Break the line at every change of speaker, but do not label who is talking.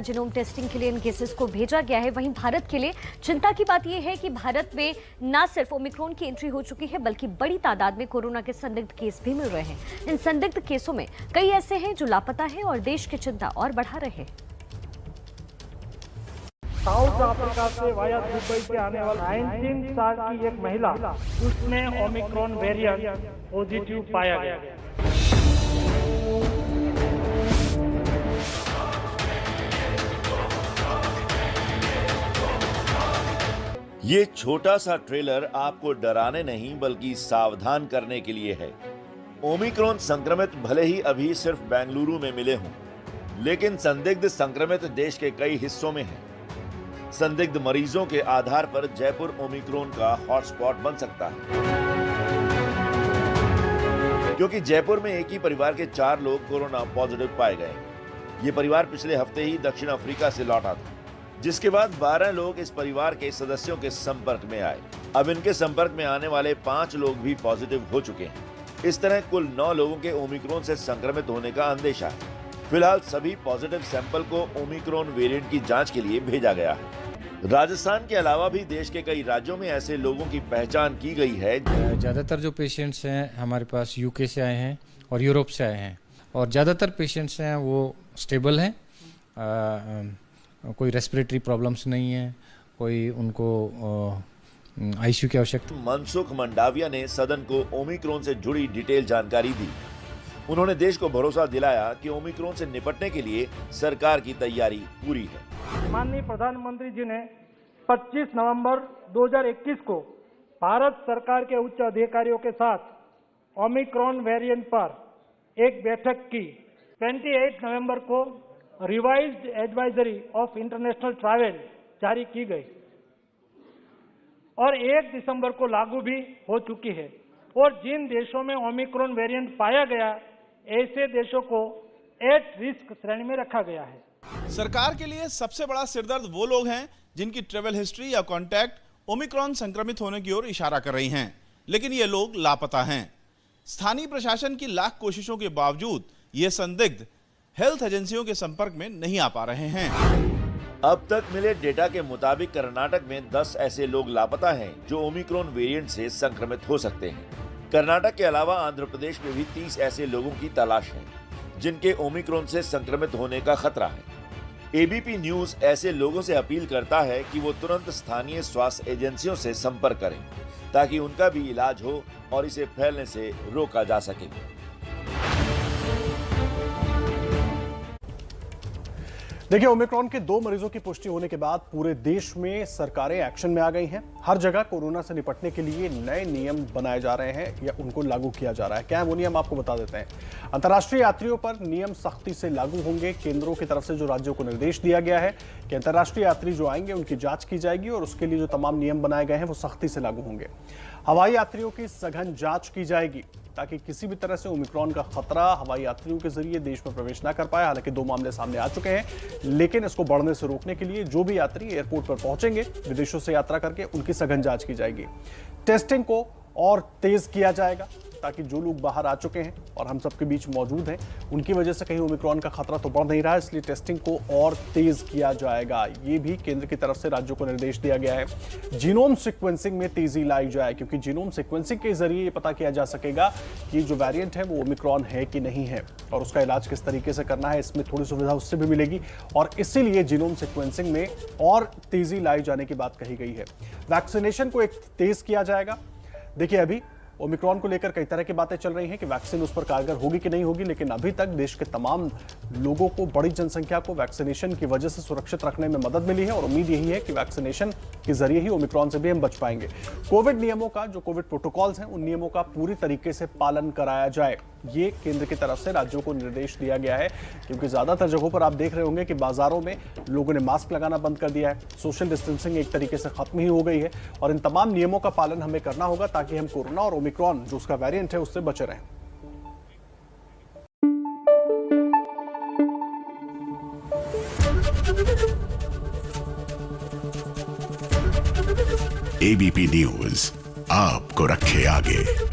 Genome testing के लिए इन cases को भेजा गया है। वहीं भारत के लिए चिंता की बात यह है कि भारत में न सिर्फ ओमिक्रॉन की एंट्री हो चुकी है, बल्कि बड़ी तादाद में कोरोना के संदिग्ध केस भी मिल रहे हैं। इन संदिग्ध केसों में कई ऐसे हैं जो लापता हैं और देश की चिंता और बढ़ा रहे हैं।
साउथ अफ्रीका से वाया दुबई से आने वाला 19 साल की एक महिला, उसमें ओमिक्रॉन वेरिएंट पॉजिटिव पाया गया।
ये छोटा सा ट्रेलर आपको डराने नहीं बल्कि सावधान करने के लिए है। ओमिक्रॉन संक्रमित भले ही अभी सिर्फ बेंगलुरु में मिले हों, लेकिन संदिग्ध संक्रमित देश के कई हिस्सों में हैं। संदिग्ध मरीजों के आधार पर जयपुर ओमिक्रॉन का हॉटस्पॉट बन सकता है, क्योंकि जयपुर में एक ही परिवार के 4 लोग कोरोना पॉजिटिव पाए गए हैं। ये परिवार पिछले हफ्ते ही दक्षिण अफ्रीका से लौटा था, जिसके बाद 12 लोग इस परिवार के सदस्यों के संपर्क में आए। अब इनके संपर्क में आने वाले 5 लोग भी पॉजिटिव हो चुके हैं। इस तरह कुल 9 लोगों के ओमिक्रॉन से संक्रमित होने का अंदेशा है। फिलहाल सभी पॉजिटिव सैंपल को ओमिक्रॉन वेरिएंट की जांच के लिए भेजा गया है। राजस्थान के अलावा भी देश के कई राज्यों में ऐसे लोगों की पहचान की गई है।
ज़्यादातर जो पेशेंट्स हैं हमारे पास यूके से आए हैं और यूरोप से आए हैं, और ज़्यादातर पेशेंट्स हैं वो स्टेबल हैं। कोई रेस्पिरेटरी प्रॉब्लम्स नहीं है, कोई उनको आईसीयू की आवश्यकता।
मनसुख मंडाविया ने सदन को ओमिक्रॉन से जुड़ी डिटेल जानकारी दी। उन्होंने देश को भरोसा दिलाया कि ओमिक्रॉन से निपटने के लिए सरकार की तैयारी पूरी है।
माननीय प्रधानमंत्री जी ने 25 नवंबर 2021 को भारत सरकार के उच्च अधिकारियों के साथ ओमिक्रॉन वेरिएंट पर एक बैठक की। 28 नवंबर को revised advisory of international travel जारी की गई और 1 दिसंबर को लागू भी हो चुकी है। और जिन देशों में ओमिक्रॉन वेरिएंट पाया गया, ऐसे देशों को एट रिस्क श्रेणी में रखा गया है।
सरकार के लिए सबसे बड़ा सिरदर्द वो लोग हैं जिनकी ट्रैवल हिस्ट्री या कॉन्टैक्ट ओमिक्रॉन संक्रमित होने की ओर इशारा कर रही हैं, लेकिन ये लोग लापता हैं। स्थानीय प्रशासन की लाख कोशिशों के बावजूद ये संदिग्ध हेल्थ एजेंसियों के संपर्क में नहीं आ पा रहे हैं।
अब तक मिले डेटा के मुताबिक कर्नाटक में 10 ऐसे लोग लापता हैं जो ओमिक्रॉन वेरिएंट से संक्रमित हो सकते हैं। कर्नाटक के अलावा आंध्र प्रदेश में भी 30 ऐसे लोगों की तलाश है जिनके ओमिक्रॉन से संक्रमित होने का खतरा है। एबीपी न्यूज ऐसे लोगों से अपील करता है कि वो तुरंत स्थानीय स्वास्थ्य एजेंसियों से संपर्क करें, ताकि उनका भी इलाज हो और इसे फैलने से रोका जा सके।
देखिए, ओमिक्रॉन के 2 मरीजों की पुष्टि होने के बाद पूरे देश में सरकारें एक्शन में आ गई हैं। हर जगह कोरोना से निपटने के लिए नए नियम बनाए जा रहे हैं या उनको लागू किया जा रहा है। क्या है वो नियम, आपको बता देते हैं। अंतर्राष्ट्रीय यात्रियों पर नियम सख्ती से लागू होंगे। केंद्रों की तरफ से जो राज्यों को निर्देश दिया गया है कि अंतर्राष्ट्रीय यात्री जो आएंगे उनकी जांच की जाएगी और उसके लिए जो तमाम नियम बनाए गए हैं वो सख्ती से लागू होंगे। हवाई यात्रियों की सघन जांच की जाएगी ताकि किसी भी तरह से ओमिक्रॉन का खतरा हवाई यात्रियों के जरिए देश में प्रवेश न कर पाए। हालांकि 2 मामले सामने आ चुके हैं, लेकिन इसको बढ़ने से रोकने के लिए जो भी यात्री एयरपोर्ट पर पहुंचेंगे विदेशों से यात्रा करके, उनकी सघन जांच की जाएगी। टेस्टिंग को और तेज किया जाएगा ताकि जो लोग बाहर आ चुके हैं और हम सबके बीच मौजूद हैं, उनकी वजह से कहीं ओमिक्रॉन का खतरा तो बढ़ नहीं रहा है, इसलिए टेस्टिंग को और तेज किया जाएगा। ये भी केंद्र की तरफ से राज्यों को निर्देश दिया गया है। जीनोम सीक्वेंसिंग में तेजी लाई जाए, क्योंकि जीनोम सीक्वेंसिंग के जरिए ये पता किया जा सकेगा कि जो वेरिएंट है वो ओमिक्रॉन है कि नहीं है, और उसका इलाज किस तरीके से करना है, इसमें थोड़ी सुविधा उससे भी मिलेगी। और इसीलिए जीनोम सीक्वेंसिंग में और तेजी लाई जाने की बात कही गई है। वैक्सीनेशन को एक तेज किया जाएगा। देखिए, अभी ओमिक्रॉन को लेकर कई तरह की बातें चल रही हैं कि वैक्सीन उस पर कारगर होगी कि नहीं होगी, लेकिन अभी तक देश के तमाम लोगों को, बड़ी जनसंख्या को वैक्सीनेशन की वजह से सुरक्षित रखने में मदद मिली है और उम्मीद यही है कि वैक्सीनेशन के जरिए ही ओमिक्रॉन से भी हम बच पाएंगे। कोविड नियमों का, जो कोविड प्रोटोकॉल्स हैं, उन नियमों का पूरी तरीके से पालन कराया जाए, ये केंद्र की तरफ से राज्यों को निर्देश दिया गया है। क्योंकि ज्यादातर जगहों पर आप देख रहे होंगे कि बाजारों में लोगों ने मास्क लगाना बंद कर दिया है, सोशल डिस्टेंसिंग एक तरीके से खत्म ही हो गई है, और इन तमाम नियमों का पालन हमें करना होगा ताकि हम कोरोना और ओमिक्रॉन जो उसका वेरिएंट है उससे बचे रहें।
एबीपी न्यूज आपको रखे आगे।